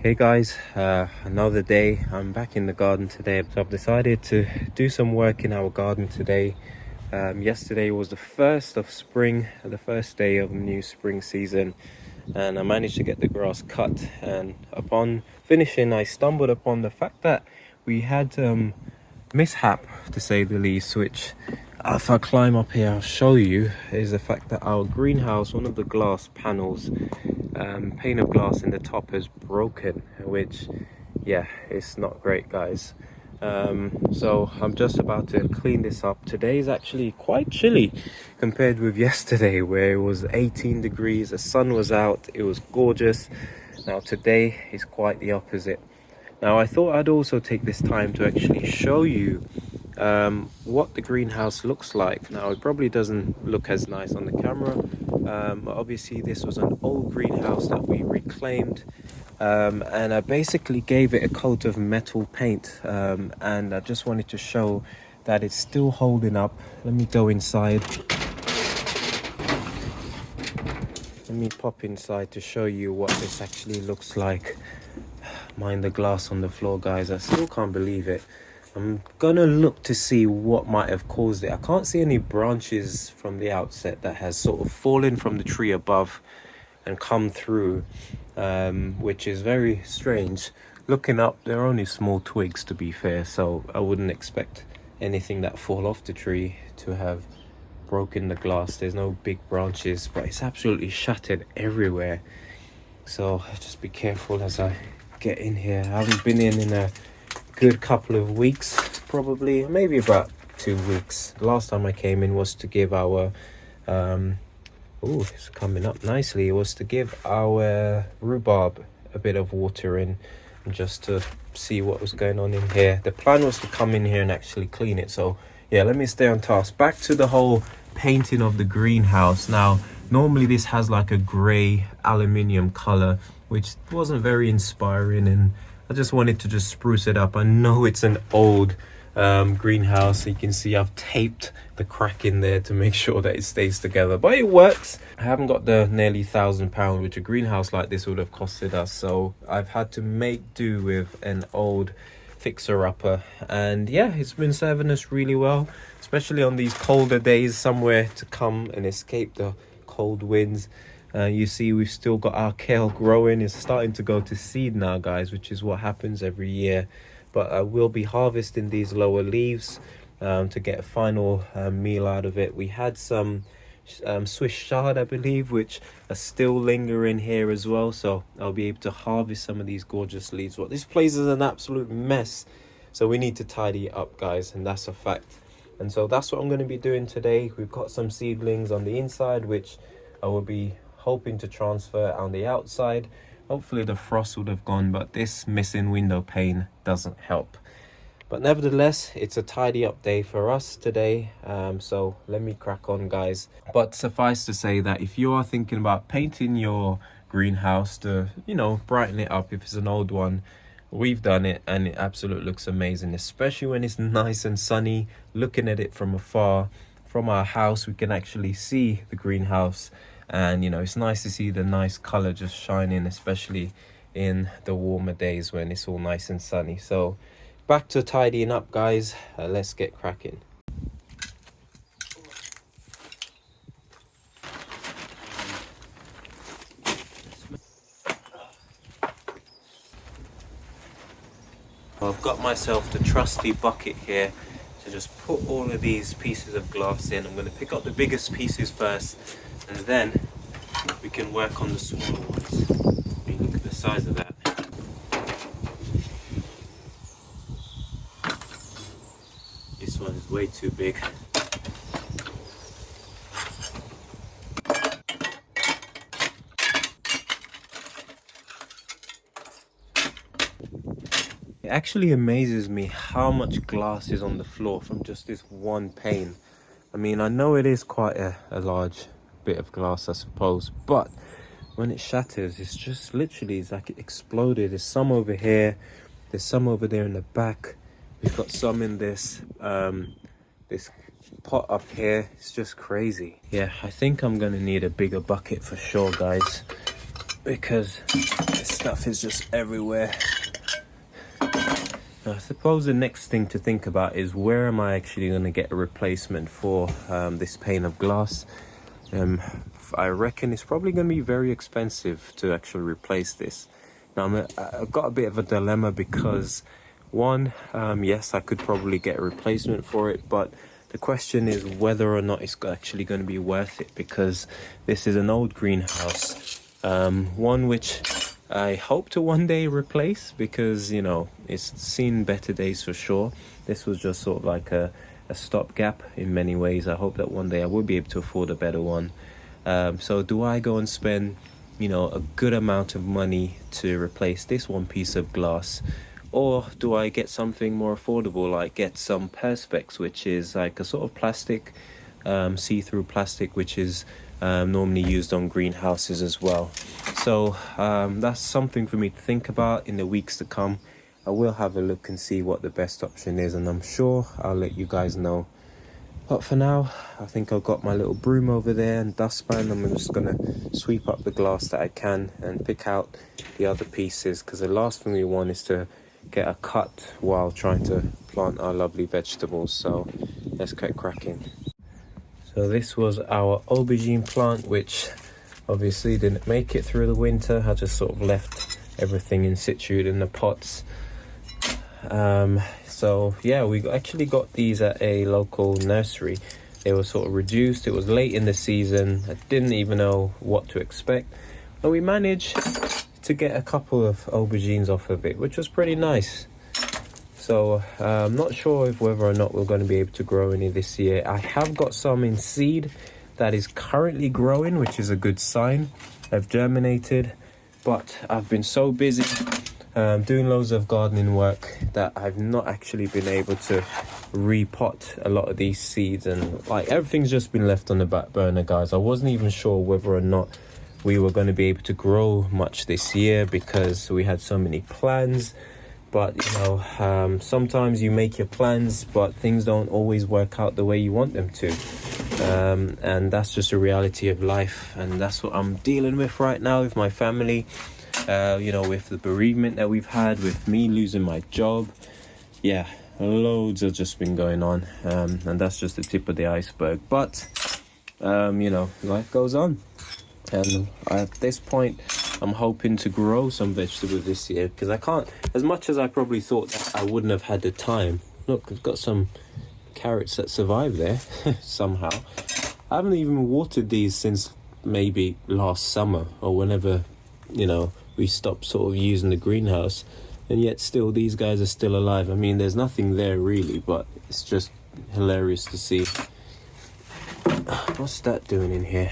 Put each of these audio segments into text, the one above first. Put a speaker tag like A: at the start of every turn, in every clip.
A: Hey guys, another day. I'm back in the garden today. So I've decided to do some work in our garden today. Yesterday was the first of spring, the first day of the new spring season, and I managed to get the grass cut. And upon finishing, I stumbled upon the fact that we had mishap, to say the least, which if I climb up here I'll show you, is the fact that our greenhouse, one of the glass panels, pane of glass in the top has broken, which it's not great, guys. So I'm just about to clean this up. Today is actually quite chilly compared with yesterday, where it was 18 degrees, the sun was out, it was gorgeous. Now today is quite the opposite. Now I thought I'd also take this time to actually show you what the greenhouse looks like. Now it probably doesn't look as nice on the camera, but obviously this was an old greenhouse that we reclaimed, and I basically gave it a coat of metal paint, and I just wanted to show that it's still holding up. Let me go inside. Let me pop inside to show you what this actually looks like. Mind the glass on the floor, guys. I still can't believe it. I'm gonna look to see what might have caused it. I can't see any branches from the outset that has sort of fallen from the tree above and come through, which is very strange. Looking up, they're only small twigs, to be fair, so I wouldn't expect anything that fall off the tree to have broken the glass. There's no big branches, but it's absolutely shattered everywhere. So just be careful as I get in here. I haven't been in a good couple of weeks, probably maybe about 2 weeks. The last time I came in was to give our it's coming up nicely. It was to give our rhubarb a bit of water in, and just to see what was going on in here. The plan was to come in here and actually clean it. So yeah, let me stay on task. Back to the whole painting of the greenhouse. Now normally this has like a grey aluminium color, which wasn't very inspiring, and I just wanted to just spruce it up. I know it's an old greenhouse, so you can see I've taped the crack in there to make sure that it stays together, but it works. I haven't got the nearly £1,000 which a greenhouse like this would have costed us, so I've had to make do with an old fixer-upper, and yeah, it's been serving us really well, especially on these colder days. Somewhere to come and escape the cold winds. You see we've still got our kale growing. It's starting to go to seed now, guys, which is what happens every year. But I will be harvesting these lower leaves to get a final meal out of it. We had some Swiss chard, I believe, which are still lingering here as well, so I'll be able to harvest some of these gorgeous leaves. Well, this place is an absolute mess, so we need to tidy it up, guys, and that's a fact. And so that's what I'm going to be doing today. We've got some seedlings on the inside, which I will be hoping to transfer on the outside. Hopefully the frost would have gone, but this missing window pane doesn't help. But nevertheless, it's a tidy up day for us today, so let me crack on, guys. But suffice to say that if you are thinking about painting your greenhouse to, brighten it up, if it's an old one, we've done it and it absolutely looks amazing, especially when it's nice and sunny. Looking at it from afar, from our house, we can actually see the greenhouse, and it's nice to see the nice color just shining, especially in the warmer days when it's all nice and sunny. So back to tidying up, guys. Let's get cracking. I've got myself the trusty bucket here to just put all of these pieces of glass in. I'm going to pick up the biggest pieces first, and then we can work on the smaller ones. I mean, look at the size of that. This one is way too big. It actually amazes me how much glass is on the floor from just this one pane. I mean, I know it is quite a large bit of glass, I suppose, but when it shatters, it's just literally, it's like it exploded. There's some over here, there's some over there in the back. We've got some in this this pot up here. It's just crazy. Yeah, I think I'm gonna need a bigger bucket for sure, guys. because this stuff is just everywhere. I suppose the next thing to think about is where am I actually going to get a replacement for this pane of glass. I reckon it's probably going to be very expensive to actually replace this. Now I've got a bit of a dilemma because one, yes, I could probably get a replacement for it, but the question is whether or not it's actually going to be worth it, because this is an old greenhouse, one which I hope to one day replace, because, you know, it's seen better days for sure. This was just sort of like a stopgap in many ways. I hope that one day I will be able to afford a better one. So do I go and spend, you know, a good amount of money to replace this one piece of glass, or do I get something more affordable, like get some perspex, which is like a sort of plastic, see-through plastic, which is normally used on greenhouses as well. So that's something for me to think about in the weeks to come. I will have a look and see what the best option is, and I'm sure I'll let you guys know. But for now, I think I've got my little broom over there and dustpan. I'm just gonna sweep up the glass that I can and pick out the other pieces, because the last thing we want is to get a cut while trying to plant our lovely vegetables. So let's get cracking. So this was our aubergine plant, which obviously didn't make it through the winter. I just sort of left everything in situ in the pots. So yeah, we actually got these at a local nursery. They were sort of reduced. It was late in the season. I didn't even know what to expect, and we managed to get a couple of aubergines off of it, which was pretty nice. So I'm not sure if whether or not we're going to be able to grow any this year. I have got some in seed that is currently growing, which is a good sign. I've germinated, but I've been so busy doing loads of gardening work that I've not actually been able to repot a lot of these seeds, and like everything's just been left on the back burner, guys. I wasn't even sure whether or not we were going to be able to grow much this year because we had so many plans. But you know, sometimes you make your plans but things don't always work out the way you want them to, and that's just a reality of life, and that's what I'm dealing with right now with my family. You know, with the bereavement that we've had, with me losing my job. Yeah, loads have just been going on, and that's just the tip of the iceberg. But you know, life goes on, and at this point I'm hoping to grow some vegetables this year, because I can't, as much as I probably thought that I wouldn't have had the time. Look, I've got some carrots that survived there somehow. I haven't even watered these since maybe last summer, or whenever, you know, we stopped sort of using the greenhouse, and yet still these guys are still alive. I mean, there's nothing there really, but it's just hilarious to see. What's that doing in here?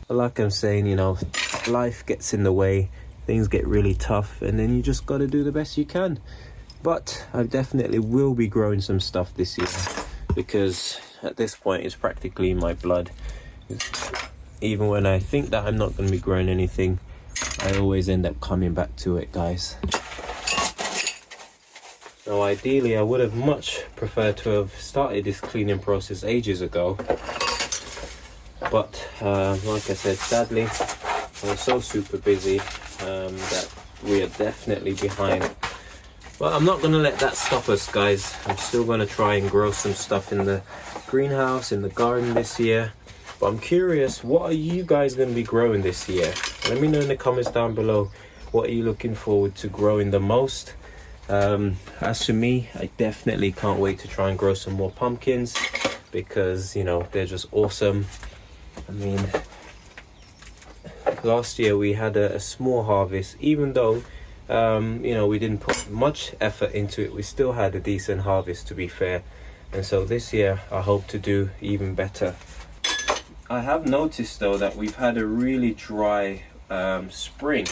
A: Like I'm saying, you know, life gets in the way, things get really tough, and then you just got to do the best you can. But I definitely will be growing some stuff this year, because at this point it's practically in my blood. Even when I think that I'm not going to be growing anything, I always end up coming back to it, guys. Now ideally I would have much preferred to have started this cleaning process ages ago, but like I said, sadly I was so super busy that we are definitely behind. But I'm not going to let that stop us, guys. I'm still going to try and grow some stuff in the greenhouse, in the garden this year. But I'm curious, what are you guys going to be growing this year? Let me know in the comments down below, what are you looking forward to growing the most? As for me, I definitely can't wait to try and grow some more pumpkins, because, you know, they're just awesome. I mean, last year we had a small harvest. Even though, you know, we didn't put much effort into it, we still had a decent harvest, to be fair. And so this year I hope to do even better. I have noticed though that we've had a really dry spring,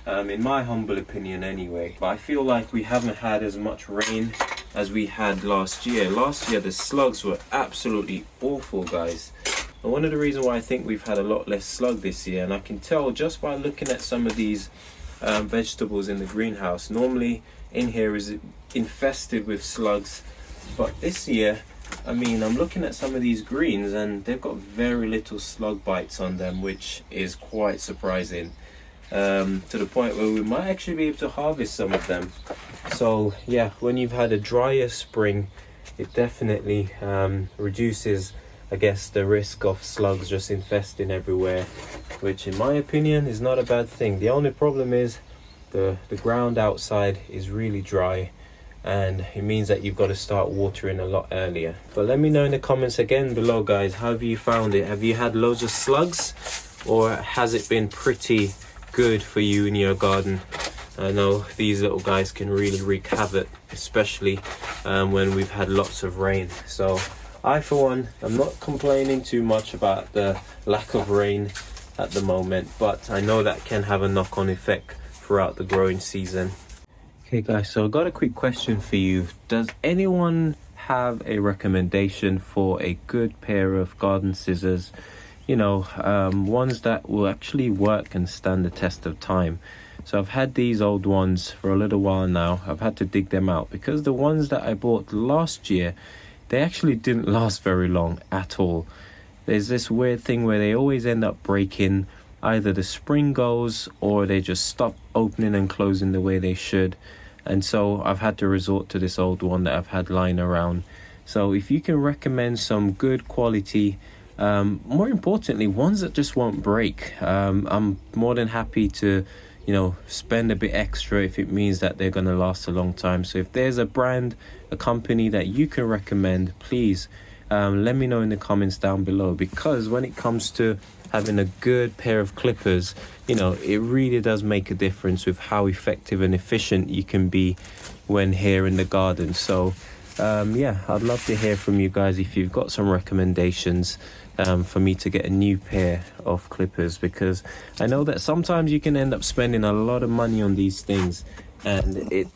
A: in my humble opinion anyway. But I feel like we haven't had as much rain as we had last year. Last year the slugs were absolutely awful, guys. And one of the reasons why I think we've had a lot less slug this year, and I can tell just by looking at some of these vegetables in the greenhouse. Normally in here is infested with slugs, but this year I mean, I'm looking at some of these greens and they've got very little slug bites on them, which is quite surprising, to the point where we might actually be able to harvest some of them. So yeah, when you've had a drier spring, it definitely reduces, I guess, the risk of slugs just infesting everywhere, which in my opinion is not a bad thing. The only problem is the ground outside is really dry, and it means that you've got to start watering a lot earlier. But let me know in the comments again below, guys, how have you found it? Have you had loads of slugs, or has it been pretty good for you in your garden? I know these little guys can really wreak havoc, especially when we've had lots of rain. So I, for one, I'm not complaining too much about the lack of rain at the moment, but I know that can have a knock-on effect throughout the growing season. Okay guys, so I got a quick question for you. Does anyone have a recommendation for a good pair of garden scissors? You know, ones that will actually work and stand the test of time. So I've had these old ones for a little while now. I've had to dig them out because the ones that I bought last year, they actually didn't last very long at all. There's this weird thing where they always end up breaking. Either the spring goes or they just stop opening and closing the way they should. And so I've had to resort to this old one that I've had lying around. So if you can recommend some good quality, more importantly, ones that just won't break, I'm more than happy to, you know, spend a bit extra if it means that they're going to last a long time. So if there's a brand, a company that you can recommend, please let me know in the comments down below, because when it comes to having a good pair of clippers, you know, it really does make a difference with how effective and efficient you can be when here in the garden. So yeah, I'd love to hear from you guys if you've got some recommendations for me to get a new pair of clippers, because I know that sometimes you can end up spending a lot of money on these things, and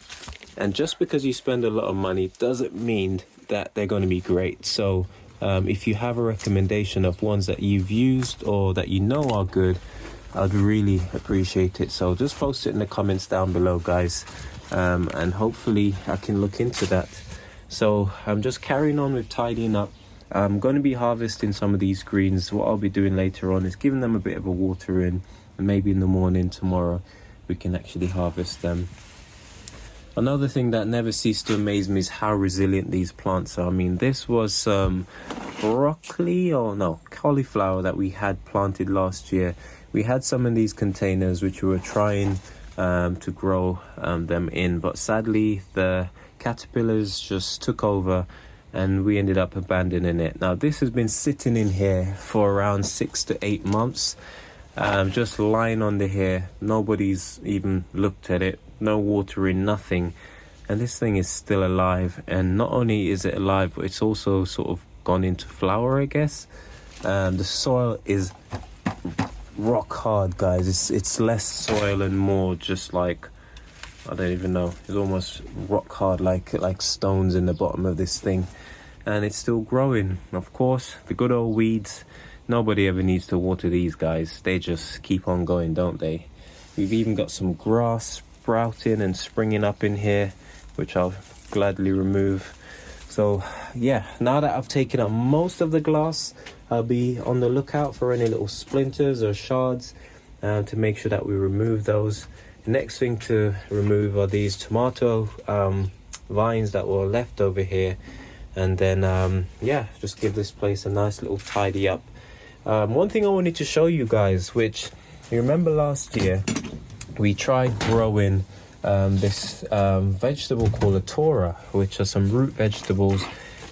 A: just because you spend a lot of money doesn't mean that they're going to be great. So if you have a recommendation of ones that you've used or that you know are good, I'd really appreciate it. So just post it in the comments down below, guys, and hopefully I can look into that. So I'm just carrying on with tidying up. I'm going to be harvesting some of these greens. What I'll be doing later on is giving them a bit of a water in, and maybe in the morning tomorrow we can actually harvest them. Another thing that never ceased to amaze me is how resilient these plants are. I mean, this was cauliflower that we had planted last year. We had some in these containers which we were trying to grow them in, but sadly the caterpillars just took over and we ended up abandoning it. Now this has been sitting in here for around 6 to 8 months, just lying under here. Nobody's even looked at it, no watering, nothing, and this thing is still alive. And not only is it alive, but it's also sort of gone into flower, I guess. The soil is rock hard, guys. It's less soil and more just like, I don't even know, it's almost rock hard, like stones in the bottom of this thing, and it's still growing. Of course, the good old weeds, nobody ever needs to water these guys. They just keep on going, don't they? We've even got some grass sprouting and springing up in here, which I'll gladly remove. So yeah, now that I've taken up most of the glass, I'll be on the lookout for any little splinters or shards to make sure that we remove those. The next thing to remove are these tomato vines that were left over here, and then yeah, just give this place a nice little tidy up. One thing I wanted to show you guys, which you remember last year we tried growing this vegetable called a tora, which are some root vegetables.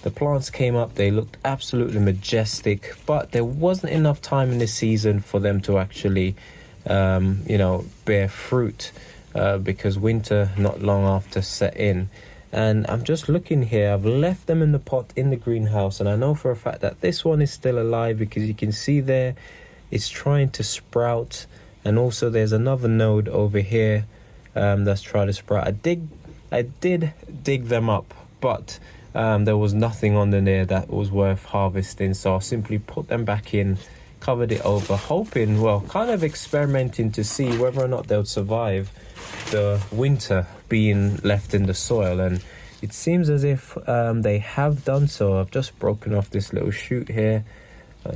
A: The plants came up, they looked absolutely majestic, but there wasn't enough time in the season for them to actually you know, bear fruit, because winter not long after set in. And I'm just looking here, I've left them in the pot in the greenhouse, and I know for a fact that this one is still alive, because you can see there it's trying to sprout. And also there's another node over here that's trying to sprout. I did dig them up, but there was nothing on there that was worth harvesting, so I simply put them back in, covered it over, hoping, well, kind of experimenting to see whether or not they'll survive the winter being left in the soil. And it seems as if they have done so. I've just broken off this little shoot here.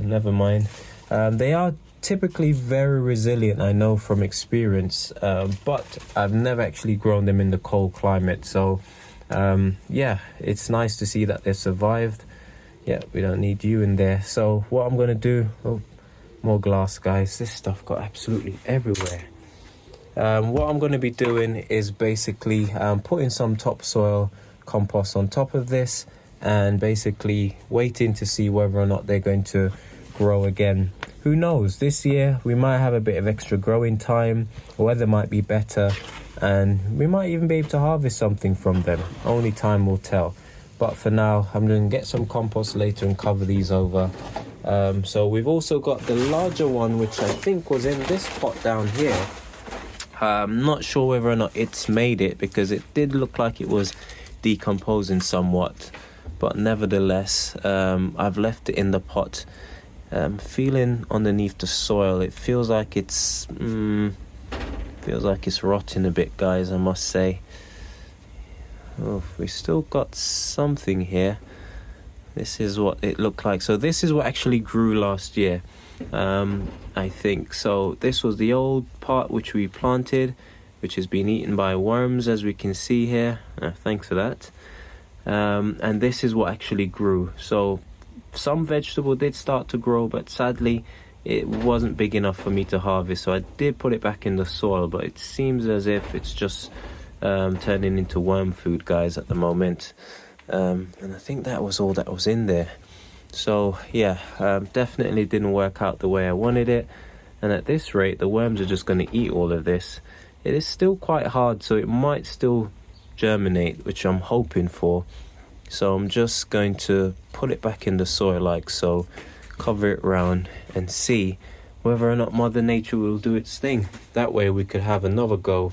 A: Never mind. They are typically very resilient, I know from experience, but I've never actually grown them in the cold climate. So yeah, it's nice to see that they've survived. Yeah, we don't need you in there. So what I'm going to do... Oh, more glass, guys. This stuff got absolutely everywhere. What I'm going to be doing is basically putting some topsoil compost on top of this and basically waiting to see whether or not they're going to grow again. Who knows, this year we might have a bit of extra growing time, the weather might be better, and we might even be able to harvest something from them. Only time will tell. But for now, I'm going to get some compost later and cover these over. So we've also got the larger one, which I think was in this pot down here. I'm not sure whether or not it's made it, because it did look like it was decomposing somewhat. But nevertheless, I've left it in the pot. Feeling underneath the soil, it feels like it's rotting a bit, guys, I must say. Oh, we still got something here. This is what it looked like. So this is what actually grew last year, I think. So this was the old part which we planted, which has been eaten by worms, as we can see here. Thanks for that. And this is what actually grew. So some vegetable did start to grow, but sadly it wasn't big enough for me to harvest. So I did put it back in the soil, but it seems as if it's just turning into worm food, guys, at the moment. And I think that was all that was in there. So yeah, definitely didn't work out the way I wanted it, and at this rate the worms are just going to eat all of this. It is still quite hard, so it might still germinate, which I'm hoping for. So I'm just going to put it back in the soil like so, cover it round, and see whether or not Mother Nature will do its thing. That way we could have another go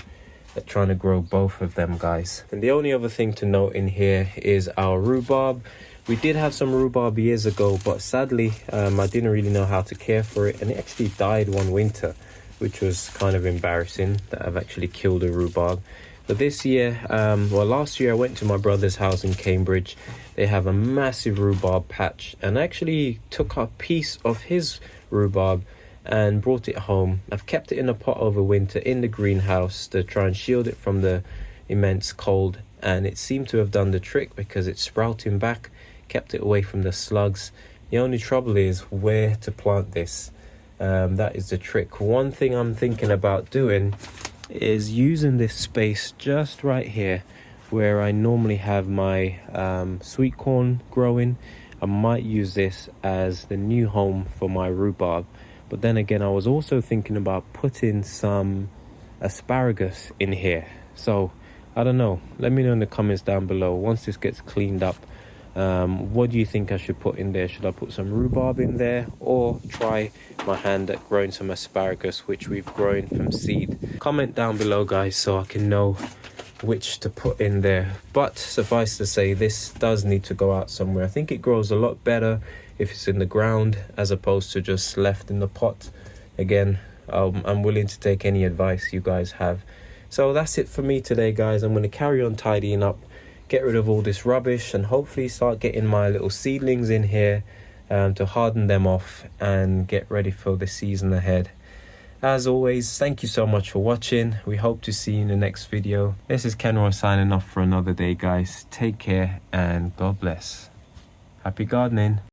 A: at trying to grow both of them, guys. And the only other thing to note in here is our rhubarb. We did have some rhubarb years ago, but sadly I didn't really know how to care for it, and it actually died one winter, which was kind of embarrassing that I've actually killed a rhubarb. But this year, last year I went to my brother's house in Cambridge. They have a massive rhubarb patch, and I actually took a piece of his rhubarb and brought it home. I've kept it in a pot over winter in the greenhouse to try and shield it from the immense cold, and it seemed to have done the trick because it's sprouting back, kept it away from the slugs. The only trouble is where to plant this. That is the trick. One thing I'm thinking about doing is using this space just right here where I normally have my sweet corn growing. I might use this as the new home for my rhubarb. But then again, I was also thinking about putting some asparagus in here. So I don't know, let me know in the comments down below once this gets cleaned up. What do you think I should put in there? Should I put some rhubarb in there, or try my hand at growing some asparagus, which we've grown from seed? Comment down below, guys, so I can know which to put in there. But suffice to say, this does need to go out somewhere. I think it grows a lot better if it's in the ground as opposed to just left in the pot. Again, I'm willing to take any advice you guys have. So that's it for me today, guys. I'm going to carry on tidying up, get rid of all this rubbish, and hopefully start getting my little seedlings in here to harden them off and get ready for the season ahead. As always, thank you so much for watching. We hope to see you in the next video. This is Kenroy signing off for another day, guys. Take care and God bless. Happy gardening.